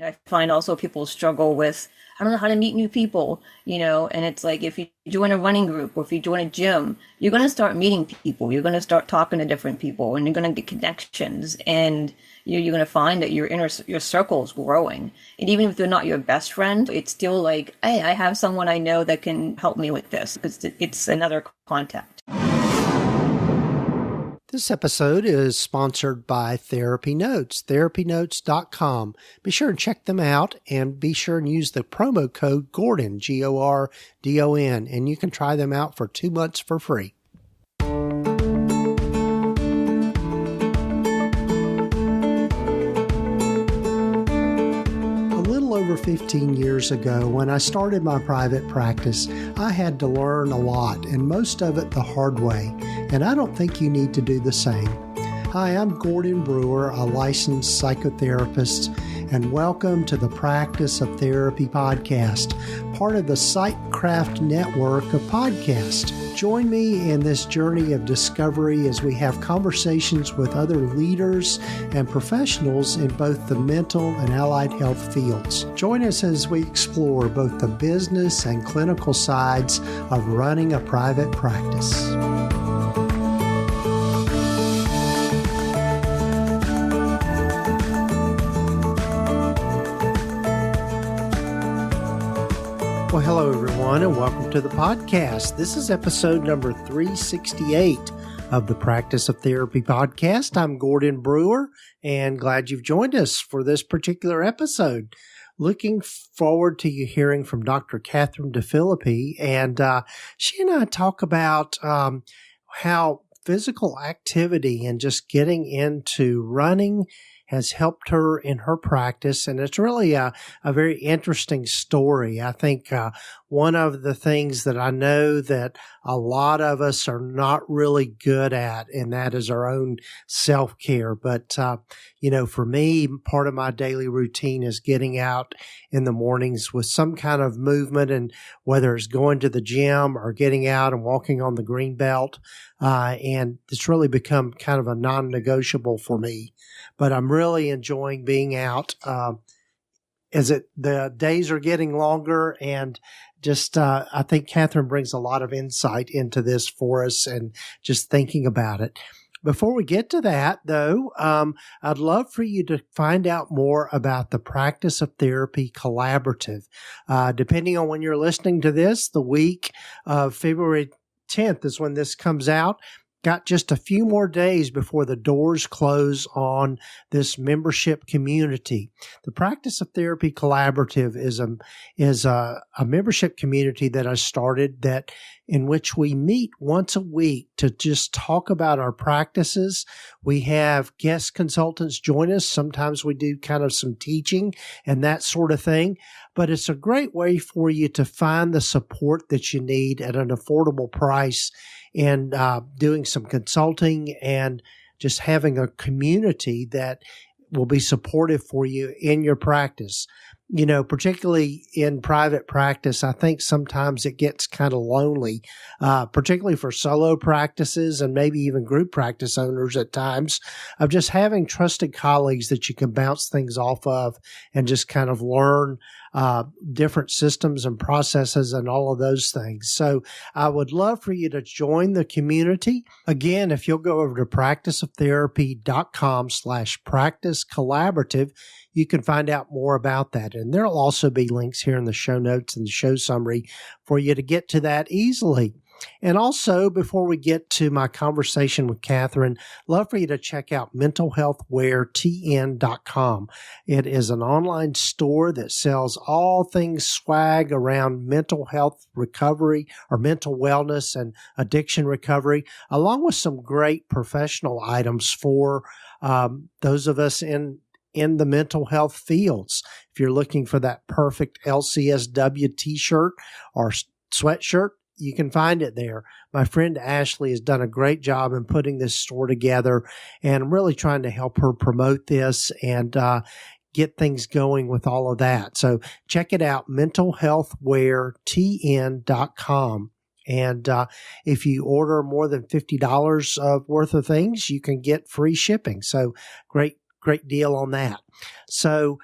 And I find also people struggle with, I don't know how to meet new people, and it's like if you join a running group or if you join a gym, you're going to start meeting people. You're going to start talking to different people and you're going to get connections, and you're going to find that your circle is growing. And even if they're not your best friend, it's still like, hey, I have someone I know that can help me with this, because it's another contact. This episode is sponsored by TherapyNotes, therapynotes.com. Be sure and check them out, and be sure and use the promo code Gordon, Gordon, and you can try them out for 2 months for free. Over 15 years ago, when I started my private practice, I had to learn a lot, and most of it the hard way, and I don't think you need to do the same. Hi, I'm Gordon Brewer, a licensed psychotherapist, and welcome to the Practice of Therapy podcast, part of the Psychcraft network of podcasts. Join me in this journey of discovery as we have conversations with other leaders and professionals in both the mental and allied health fields. Join us as we explore both the business and clinical sides of running a private practice. Well, hello, everyone, and welcome to the podcast. This is episode number 368 of the Practice of Therapy podcast. I'm Gordon Brewer, and glad you've joined us for this particular episode. Looking forward to you hearing from Dr. Kathryn Defilippi, and she and I talk about how physical activity and just getting into running has helped her in her practice. And it's really a very interesting story. I think one of the things that I know that a lot of us are not really good at, and that is our own self-care. But, for me, part of my daily routine is getting out in the mornings with some kind of movement, and whether it's going to the gym or getting out and walking on the green belt. And it's really become kind of a non-negotiable for me. But I'm really enjoying being out the days are getting longer, and just I think Kathryn brings a lot of insight into this for us, and just thinking about it. Before we get to that, though, I'd love for you to find out more about the Practice of Therapy Collaborative. Depending on when you're listening to this, the week of February 10th is when this comes out. Got just a few more days before the doors close on this membership community. The Practice of Therapy Collaborative is a membership community that I started in which we meet once a week to just talk about our practices. We have guest consultants join us. Sometimes we do kind of some teaching and that sort of thing. But it's a great way for you to find the support that you need at an affordable price, and doing some consulting and just having a community that will be supportive for you in your practice. Particularly in private practice, I think sometimes it gets kind of lonely, particularly for solo practices and maybe even group practice owners at times, of just having trusted colleagues that you can bounce things off of and just kind of learn different systems and processes and all of those things. So I would love for you to join the community. Again, if you'll go over to practiceoftherapy.com/practice collaborative, you can find out more about that. And there'll also be links here in the show notes and the show summary for you to get to that easily. And also, before we get to my conversation with Kathryn, love for you to check out mentalhealthweartn.com. It is an online store that sells all things swag around mental health recovery or mental wellness and addiction recovery, along with some great professional items for those of us in the mental health fields. If you're looking for that perfect LCSW t-shirt or sweatshirt, you can find it there. My friend Ashley has done a great job in putting this store together, and I'm really trying to help her promote this and get things going with all of that. So check it out, mentalhealthweartn.com. And if you order more than $50 worth of things, you can get free shipping. So great great deal on that. So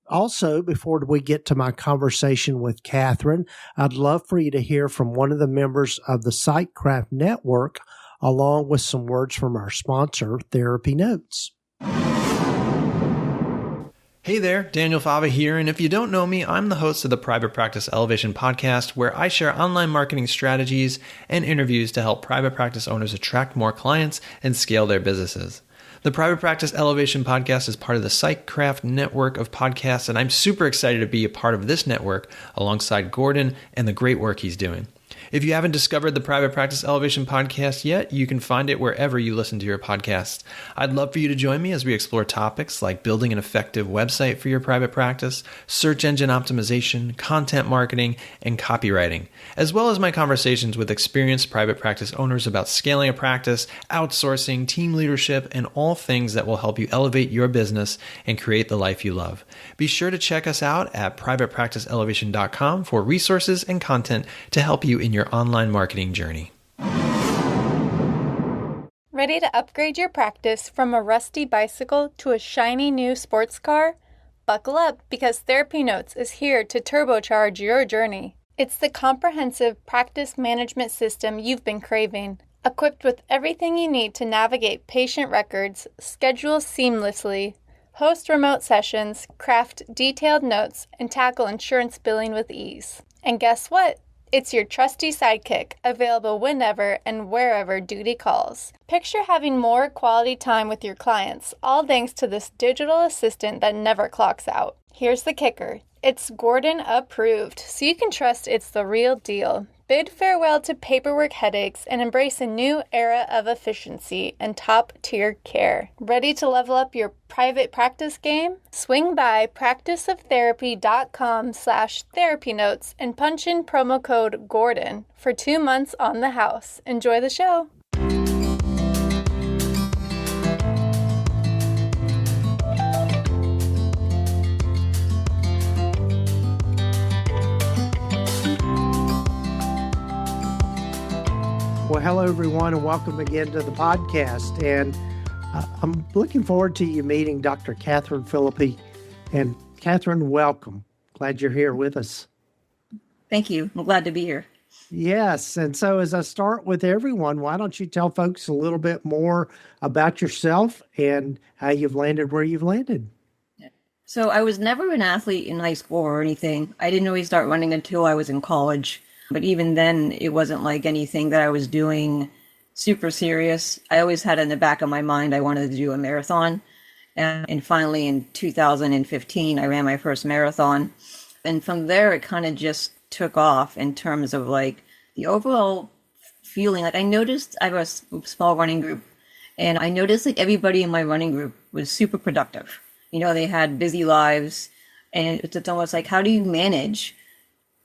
also, before we get to my conversation with Kathryn, I'd love for you to hear from one of the members of the SightCraft Network, along with some words from our sponsor, TherapyNotes. Hey there, Daniel Fava here, and if you don't know me, I'm the host of the Private Practice Elevation podcast, where I share online marketing strategies and interviews to help private practice owners attract more clients and scale their businesses. The Private Practice Elevation podcast is part of the SightCraft network of podcasts, and I'm super excited to be a part of this network alongside Gordon and the great work he's doing. If you haven't discovered the Private Practice Elevation podcast yet, you can find it wherever you listen to your podcasts. I'd love for you to join me as we explore topics like building an effective website for your private practice, search engine optimization, content marketing, and copywriting, as well as my conversations with experienced private practice owners about scaling a practice, outsourcing, team leadership, and all things that will help you elevate your business and create the life you love. Be sure to check us out at privatepracticeelevation.com for resources and content to help you in your online marketing journey. Ready to upgrade your practice from a rusty bicycle to a shiny new sports car? Buckle up, because TherapyNotes is here to turbocharge your journey. It's the comprehensive practice management system you've been craving, equipped with everything you need to navigate patient records, schedule seamlessly, host remote sessions, craft detailed notes, and tackle insurance billing with ease. And guess what? It's your trusty sidekick, available whenever and wherever duty calls. Picture having more quality time with your clients, all thanks to this digital assistant that never clocks out. Here's the kicker. It's Gordon approved, so you can trust it's the real deal. Bid farewell to paperwork headaches and embrace a new era of efficiency and top-tier care. Ready to level up your private practice game? Swing by practiceoftherapy.com/therapynotes and punch in promo code GORDON for 2 months on the house. Enjoy the show. Well, hello, everyone, and welcome again to the podcast. And I'm looking forward to you meeting Dr. Kathryn Defilippi. And Kathryn, welcome. Glad you're here with us. Thank you. I'm glad to be here. Yes. And so as I start with everyone, why don't you tell folks a little bit more about yourself and how you've landed where you've landed? So I was never an athlete in high school or anything. I didn't really start running until I was in college. But even then, it wasn't like anything that I was doing super serious. I always had in the back of my mind, I wanted to do a marathon. And finally, in 2015, I ran my first marathon. And from there, it kind of just took off in terms of like the overall feeling. Like I noticed I was a small running group, and I noticed like everybody in my running group was super productive. You know, they had busy lives, and it's almost like, how do you manage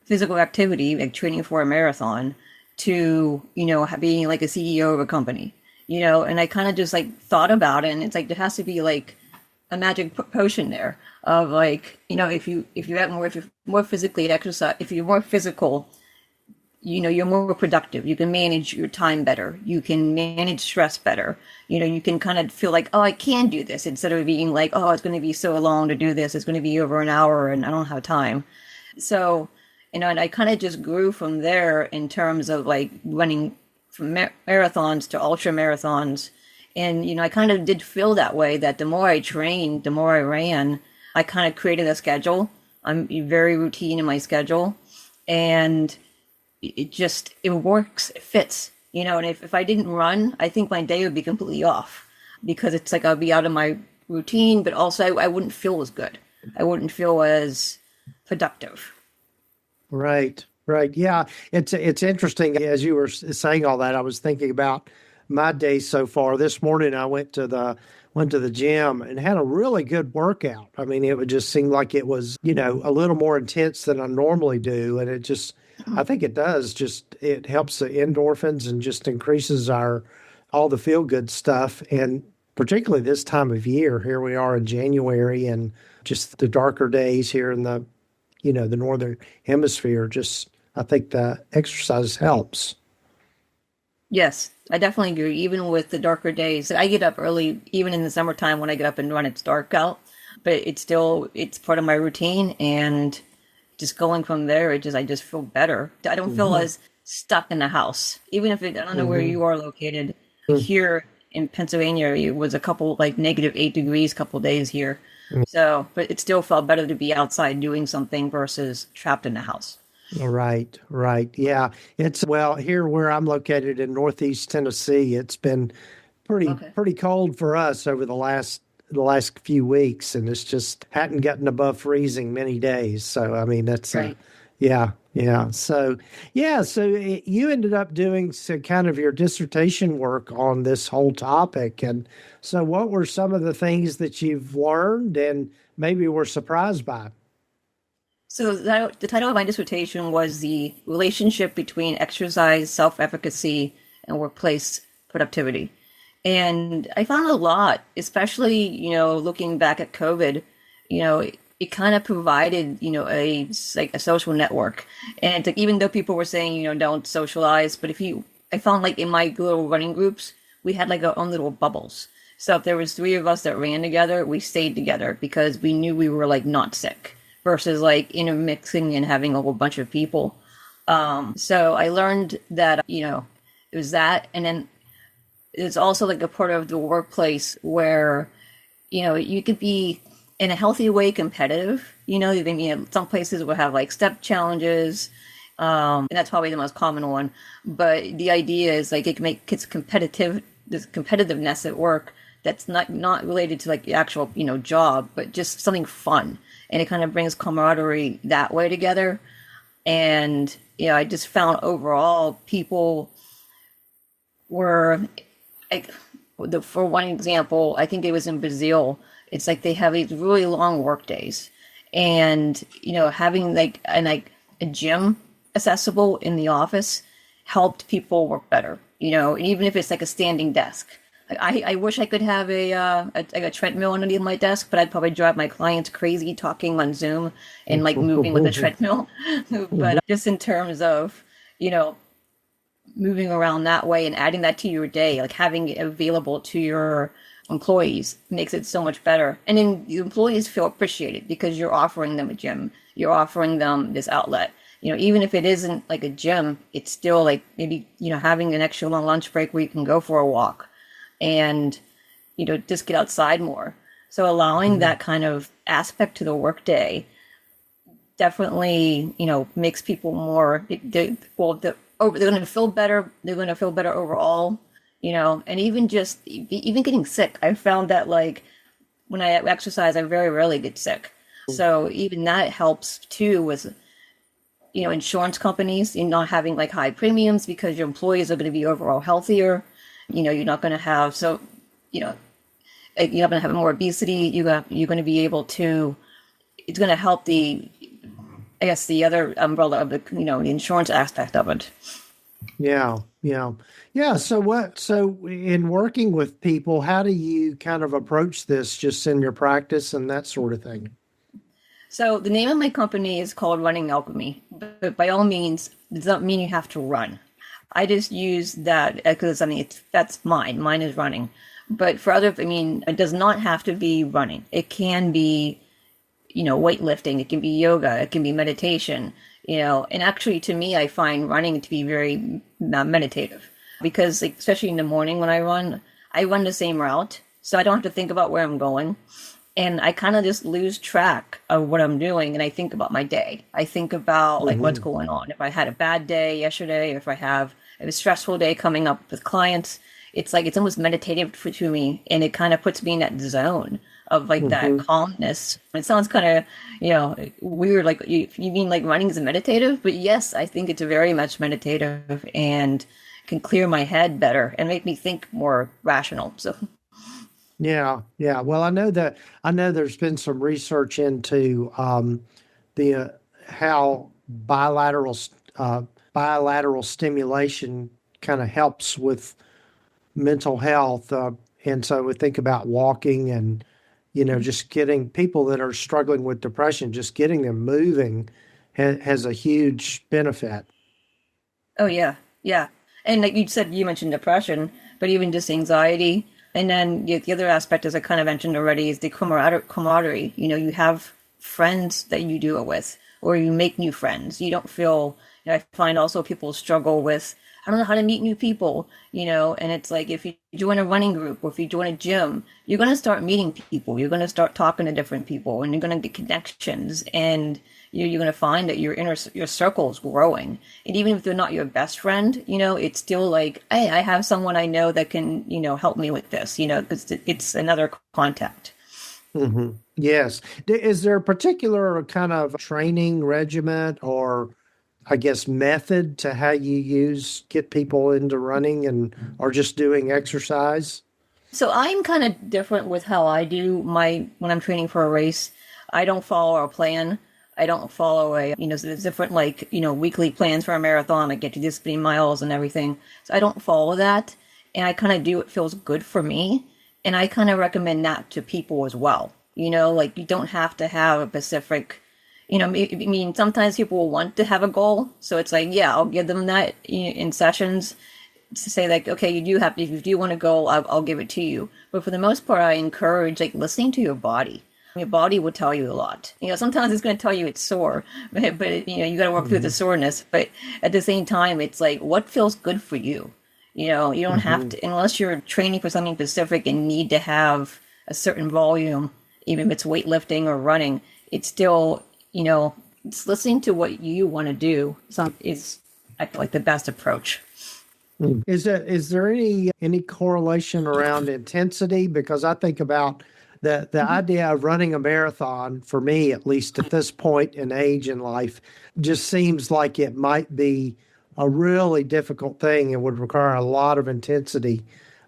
physical activity, like training for a marathon, to, you know, being like a CEO of a company, you know? And I kind of just like thought about it, and it's like, there has to be like a magic potion there of like, you know, if you have more, if you're more physically exercise, if you're more physical, you know, you're more productive. You can manage your time better. You can manage stress better. You know, you can kind of feel like, oh, I can do this, instead of being like, oh, it's going to be so long to do this. It's going to be over an hour and I don't have time. So, you know, and I kind of just grew from there in terms of like running from marathons to ultra marathons. And, you know, I kind of did feel that way, that the more I trained, the more I ran. I kind of created a schedule. I'm very routine in my schedule. And it works, it fits, you know. And if I didn't run, I think my day would be completely off, because it's like I'll be out of my routine, but also I wouldn't feel as good. I wouldn't feel as productive. Right. Yeah. It's interesting. As you were saying all that, I was thinking about my day so far. This morning, I went to the gym and had a really good workout. I mean, it would just seem like it was, you know, a little more intense than I normally do. And I think it does it helps the endorphins and just increases all the feel good stuff. And particularly this time of year, here we are in January, and just the darker days here in the Northern Hemisphere, I think the exercise helps. Yes, I definitely agree. Even with the darker days, I get up early, even in the summertime when I get up and run, it's dark out, but it's part of my routine. And just going from there, I just feel better. I don't feel Hmm. as stuck in the house. Even if I don't know where Hmm. you are located. Here in Pennsylvania, it was a couple like -8 degrees, couple days here. So, but it still felt better to be outside doing something versus trapped in the house. Right, right. Yeah. Well, here where I'm located in Northeast Tennessee, it's been Okay. pretty cold for us over the last few weeks, and it's just hadn't gotten above freezing many days. So, I mean, Right. yeah, yeah. So, yeah, you ended up doing some kind of your dissertation work on this whole topic. And so what were some of the things that you've learned and maybe were surprised by? So the title of my dissertation was the relationship between exercise, self-efficacy, and workplace productivity. And I found a lot, especially, looking back at COVID, it kind of provided, like a social network. And it's like, even though people were saying, don't socialize, but I found like in my little running groups, we had like our own little bubbles. So if there was three of us that ran together, we stayed together because we knew we were like not sick versus like intermixing and having a whole bunch of people. So I learned that, it was that. And then it's also like a part of the workplace where, you could be in a healthy way competitive. Some places will have like step challenges, and that's probably the most common one. But the idea is like it can make kids competitive, this competitiveness at work that's not related to like the actual job, but just something fun, and it kind of brings camaraderie that way together. And I just found overall people were like for one example, I think it was in Brazil. It's like they have these really long work days, and having like a gym accessible in the office helped people work better. And even if it's like a standing desk. Like, I wish I could have like a treadmill underneath my desk, but I'd probably drive my clients crazy talking on Zoom and like moving with a treadmill. But just in terms of you know moving around that way and adding that to your day, like having it available to your employees makes it so much better. And then the employees feel appreciated because you're offering them a gym, you're offering them this outlet. Even if it isn't like a gym, it's still like maybe, having an extra long lunch break where you can go for a walk and, just get outside more. So allowing that kind of aspect to the workday definitely, makes people more, they're going to feel better. They're going to feel better overall, and even getting sick. I found that like when I exercise, I very rarely get sick. So even that helps too with, insurance companies in not having like high premiums because your employees are going to be overall healthier. You're not going to have, you know, you're not going to have more obesity. You're going to be able to, it's going to help I guess the other umbrella of the insurance aspect of it. Yeah, yeah. Yeah, so in working with people, how do you kind of approach this just in your practice and that sort of thing? So the name of my company is called Running Alchemy, but by all means, it doesn't mean you have to run. I just use that because that's mine. Mine is running. But for other, it does not have to be running. It can be, weightlifting. It can be yoga. It can be meditation. And actually, to me, I find running to be very meditative because, like, especially in the morning when I run the same route, so I don't have to think about where I'm going. And I kind of just lose track of what I'm doing, and I think about my day. I think about like what's Hmm. going on. If I had a bad day yesterday, if I have a stressful day coming up with clients, it's like it's almost meditative to me, and it kind of puts me in that zone of like that Hmm. calmness. It sounds kind of weird, like you mean like running is meditative, but yes, I think it's very much meditative and can clear my head better and make me think more rational. So. Yeah, yeah. Well, I know there's been some research into the how bilateral stimulation kind of helps with mental health, and so we think about walking and just getting people that are struggling with depression, just getting them moving has a huge benefit. Oh yeah, yeah. And like you said, you mentioned depression, but even just anxiety. And then the other aspect, as I kind of mentioned already, is the camaraderie. You have friends that you do it with, or you make new friends. You don't feel, I find also people struggle with, I don't know how to meet new people, and it's like if you join a running group or if you join a gym, you're going to start meeting people. You're going to start talking to different people and you're going to get connections, and you're going to find that your circle is growing. And even if they're not your best friend, it's still like, hey, I have someone I know that can, help me with this, because it's another contact. Mm-hmm. Yes. Is there a particular kind of training regiment or I guess method to how you get people into running or just doing exercise? So I'm kind of different with how I do when I'm training for a race. I don't follow a plan. I don't follow so there's different weekly plans for a marathon. I get to this many miles and everything. So I don't follow that. And I kind of do what feels good for me. And I kind of recommend that to people as well. You don't have to have a specific, sometimes people will want to have a goal. So it's like, yeah, I'll give them that in sessions to say like, okay, if you do want to go, I'll give it to you. But for the most part, I encourage listening to your body. Your body will tell you a lot. Sometimes it's going to tell you it's sore, but you got to work through the soreness. But at the same time, it's like, what feels good for you? You don't have to, unless you're training for something specific and need to have a certain volume, even if it's weightlifting or running, it's still, it's listening to what you want to do. Is I feel like the best approach. Is there any correlation around intensity? Because I think about the idea of running a marathon, for me, at least at this point in age in life, just seems like it might be a really difficult thing and would require a lot of intensity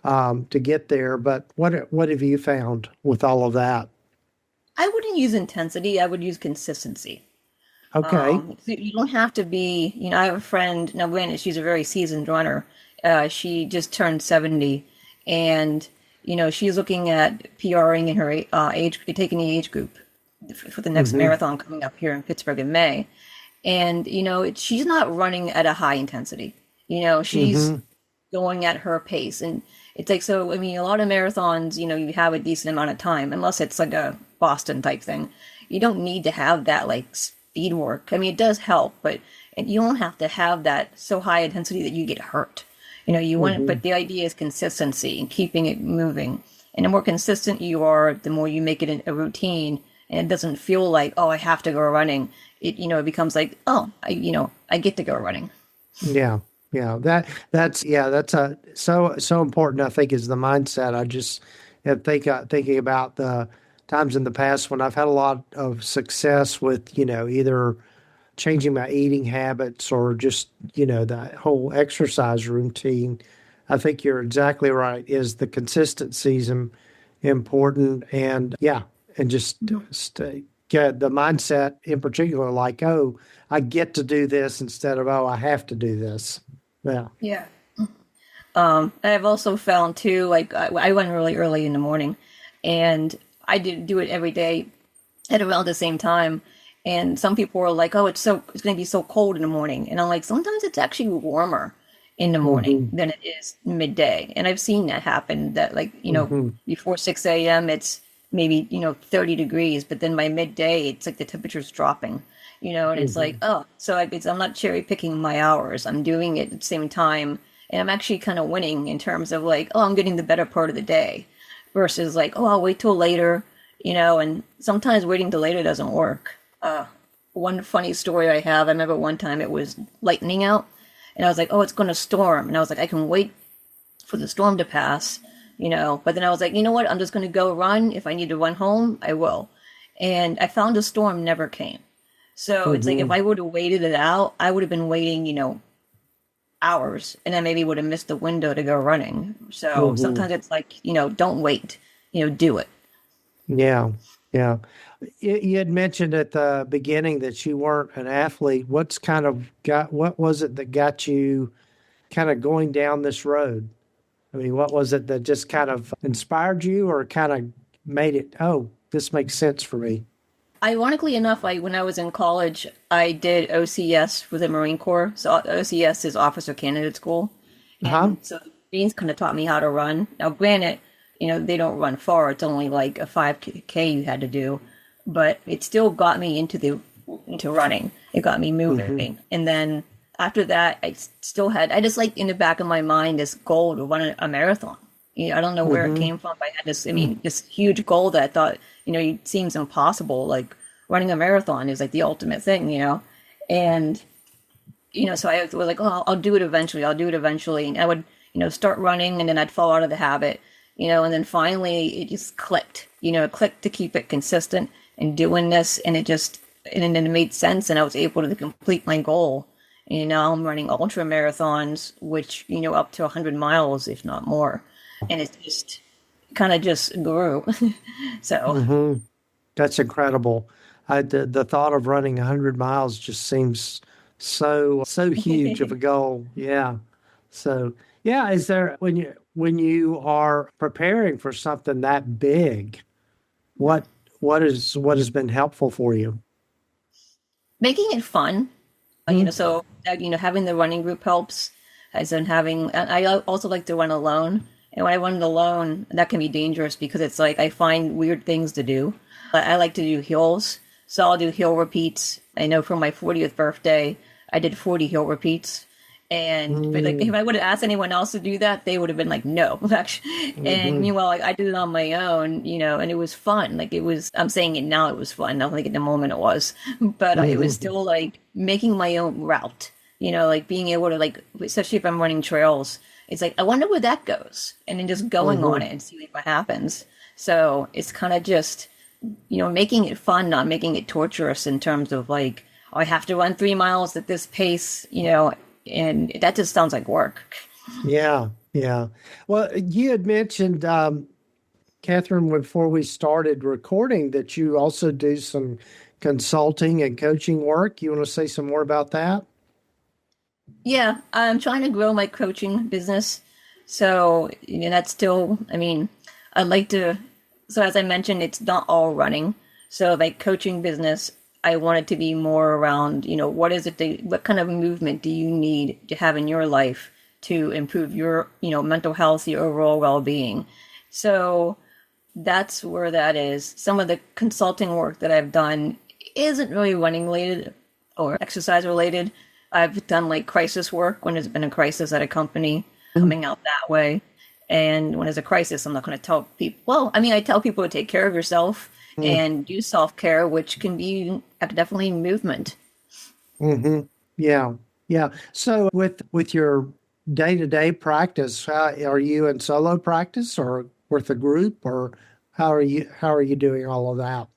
to get there. But what have you found with all of that? I wouldn't use intensity. I would use consistency. Okay. So you don't have to be, I have a friend, now granted, she's a very seasoned runner. She just turned 70 and, she's looking at PRing in her taking the age group for the next marathon coming up here in Pittsburgh in May. And, she's not running at a high intensity. She's going at her pace. And it's like, so, a lot of marathons, you have a decent amount of time, unless it's like a Boston type thing. You don't need to have that speed work. It does help, but you don't have to have that so high intensity that you get hurt. You want it, but the idea is consistency and keeping it moving. And the more consistent you are, the more you make it a routine, and it doesn't feel like, oh, I have to go running. It becomes like, oh, I get to go running. Yeah. Yeah. That's so important, I think, is the mindset. I just thinking about the times in the past when I've had a lot of success with, either changing my eating habits or just, the whole exercise routine. I think you're exactly right. Is the consistency important, and just get the mindset in particular, like, oh, I get to do this instead of, oh, I have to do this. Yeah. Yeah. I've also found too, I run really early in the morning, and I do it every day at around the same time. And some people are like, oh, it's going to be so cold in the morning. And I'm like, sometimes it's actually warmer in the morning than it is midday. And I've seen that happen, that before 6 a.m., it's maybe, 30 degrees, but then by midday, it's like the temperature's dropping, and it's like, oh, so I'm not cherry picking my hours. I'm doing it at the same time. And I'm actually kind of winning in terms of oh, I'm getting the better part of the day versus oh, I'll wait till later, and sometimes waiting till later doesn't work. One funny story I have, I remember one time it was lightning out and I was like, oh, it's going to storm. And I was like, I can wait for the storm to pass, but then I was like, you know what? I'm just going to go run. If I need to run home, I will. And I found the storm never came. So it's like, if I would have waited it out, I would have been waiting, hours, and I maybe would have missed the window to go running. So sometimes it's like, don't wait, do it. Yeah. Yeah. You had mentioned at the beginning that you weren't an athlete. What was it that got you kind of going down this road? What was it that just kind of inspired you or kind of made it, oh, this makes sense for me? Ironically enough, when I was in college, I did OCS for the Marine Corps. So OCS is Officer Candidate School. Huh? And so the Marines kind of taught me how to run. Now, granted, they don't run far. It's only like a 5K you had to do, but it still got me into running. It got me moving. And then after that, I just like in the back of my mind this goal to run a marathon. I don't know where it came from, but I had this huge goal that I thought, it seems impossible. Like running a marathon is like the ultimate thing, and so I was like, oh, I'll do it eventually. I'll do it eventually. And I would, start running and then I'd fall out of the habit, and then finally it just clicked, it clicked to keep it consistent and doing this. And and then it made sense. And I was able to complete my goal. And now I'm running ultra marathons, which, up to 100 miles, if not more. And it just kind of just grew. So That's incredible. The thought of running 100 miles just seems so huge of a goal. Yeah. So yeah, is there when you are preparing for something that big, what has been helpful for you? making it fun, so having the running group helps. As in I also like to run alone. And when I run alone, that can be dangerous because it's like I find weird things to do. I like to do hills, so I'll do hill repeats. I know for my 40th birthday, I did 40 hill repeats. And but like if I would have asked anyone else to do that, they would have been like, no, actually. And meanwhile, like I did it on my own, and it was fun. Like it was. I'm saying it now, it was fun. I don't think at the moment it was, but it was still like making my own route. Like being able to like, especially if I'm running trails, it's like I wonder where that goes, and then just going on it and seeing what happens. So it's kind of just making it fun, not making it torturous in terms of like, oh, I have to run 3 miles at this pace, and that just sounds like work. Yeah, yeah. Well, you had mentioned, Kathryn, before we started recording, that you also do some consulting and coaching work. You want to say some more about that? Yeah, I'm trying to grow my coaching business. So, that's still, I'd like to, so as I mentioned, it's not all running. So like coaching business, I want it to be more around, what is it, what kind of movement do you need to have in your life to improve your, mental health, your overall well-being. So that's where that is. Some of the consulting work that I've done isn't really running related or exercise related. I've done like crisis work when there's been a crisis at a company coming out that way. And when there's a crisis, I'm not going to tell people, well, I tell people to take care of yourself and do self-care, which can be definitely movement. Yeah. Yeah. So with your day-to-day practice, are you in solo practice or with a group, or how are you doing all of that?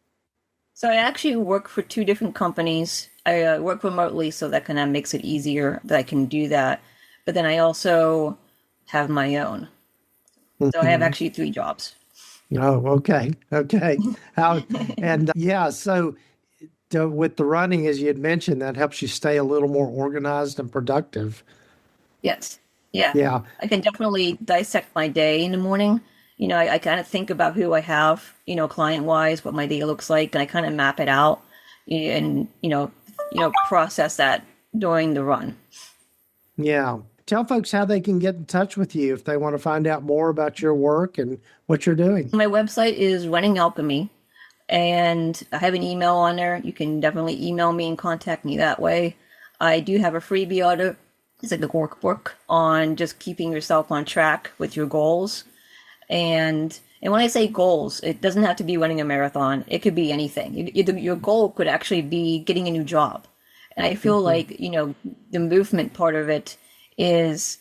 So I actually work for 2 different companies. I work remotely, so that kind of makes it easier that I can do that. But then I also have my own. So I have actually 3 jobs. Oh, okay. So with the running, as you had mentioned, that helps you stay a little more organized and productive. Yes. Yeah. Yeah. I can definitely dissect my day in the morning. I kind of think about who I have, client-wise, what my day looks like, and I kind of map it out and, process that during the run. Yeah. Tell folks how they can get in touch with you if they want to find out more about your work and what you're doing. My website is Running Alchemy, and I have an email on there. You can definitely email me and contact me that way. I do have a freebie on it. It's like a workbook on just keeping yourself on track with your goals. And when I say goals, it doesn't have to be running a marathon. It could be anything. Your goal could actually be getting a new job. And I feel like, the movement part of it is,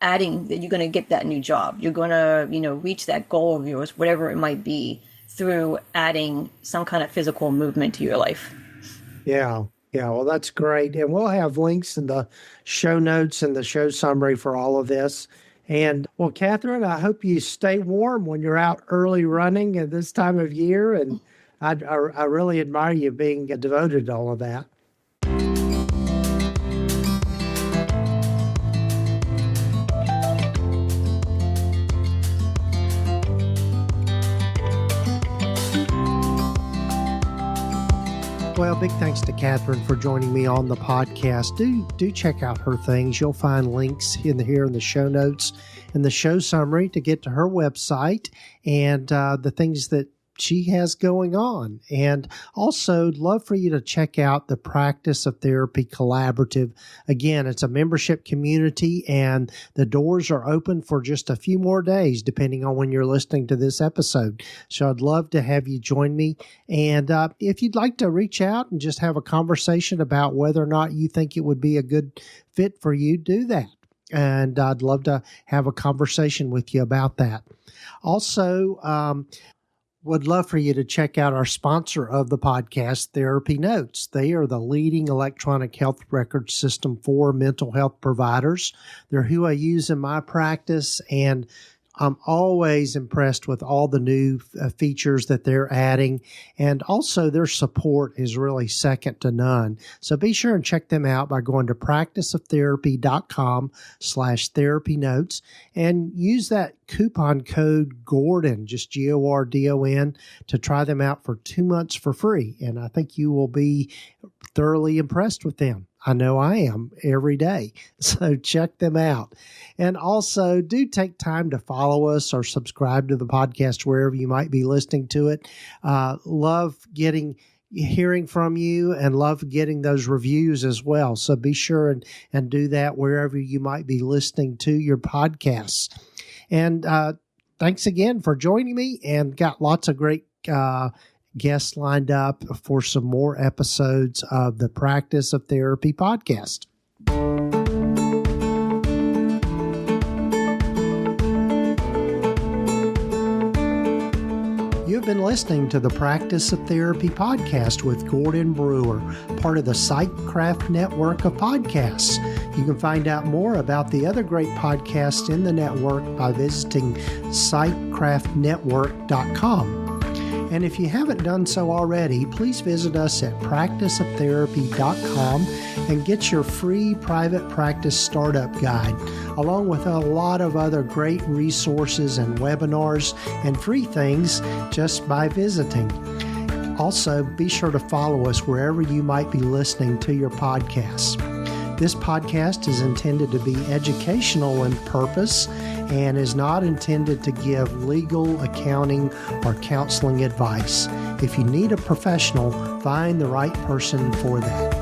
adding that you're going to get that new job. You're going to, reach that goal of yours, whatever it might be, through adding some kind of physical movement to your life. Yeah. Yeah. Well, that's great. And we'll have links in the show notes and the show summary for all of this. And well, Kathryn, I hope you stay warm when you're out early running at this time of year. And I really admire you being devoted to all of that. Well, big thanks to Kathryn for joining me on the podcast. Do check out her things. You'll find links here in the show notes and the show summary to get to her website and the things that she has going on. And also love for you to check out the Practice of Therapy Collaborative. Again, it's a membership community and the doors are open for just a few more days, depending on when you're listening to this episode. So I'd love to have you join me. And if you'd like to reach out and just have a conversation about whether or not you think it would be a good fit for you, do that. And I'd love to have a conversation with you about that. Also, would love for you to check out our sponsor of the podcast, TherapyNotes. They are the leading electronic health record system for mental health providers. They're who I use in my practice, and I'm always impressed with all the new features that they're adding, and also their support is really second to none. So be sure and check them out by going to practiceoftherapy.com/therapynotes and use that coupon code Gordon, just GORDON, to try them out for 2 months for free. And I think you will be thoroughly impressed with them. I know I am every day. So check them out. And also do take time to follow us or subscribe to the podcast wherever you might be listening to it. Love hearing from you and love getting those reviews as well. So be sure and do that wherever you might be listening to your podcasts. And thanks again for joining me, and got lots of great guests lined up for some more episodes of the Practice of Therapy podcast. You've been listening to the Practice of Therapy podcast with Gordon Brewer, part of the PsychCraft network of podcasts. You can find out more about the other great podcasts in the network by visiting psychcraftnetwork.com. And if you haven't done so already, please visit us at practiceoftherapy.com and get your free private practice startup guide, along with a lot of other great resources and webinars and free things just by visiting. Also, be sure to follow us wherever you might be listening to your podcasts. This podcast is intended to be educational in purpose and is not intended to give legal, accounting, or counseling advice. If you need a professional, find the right person for that.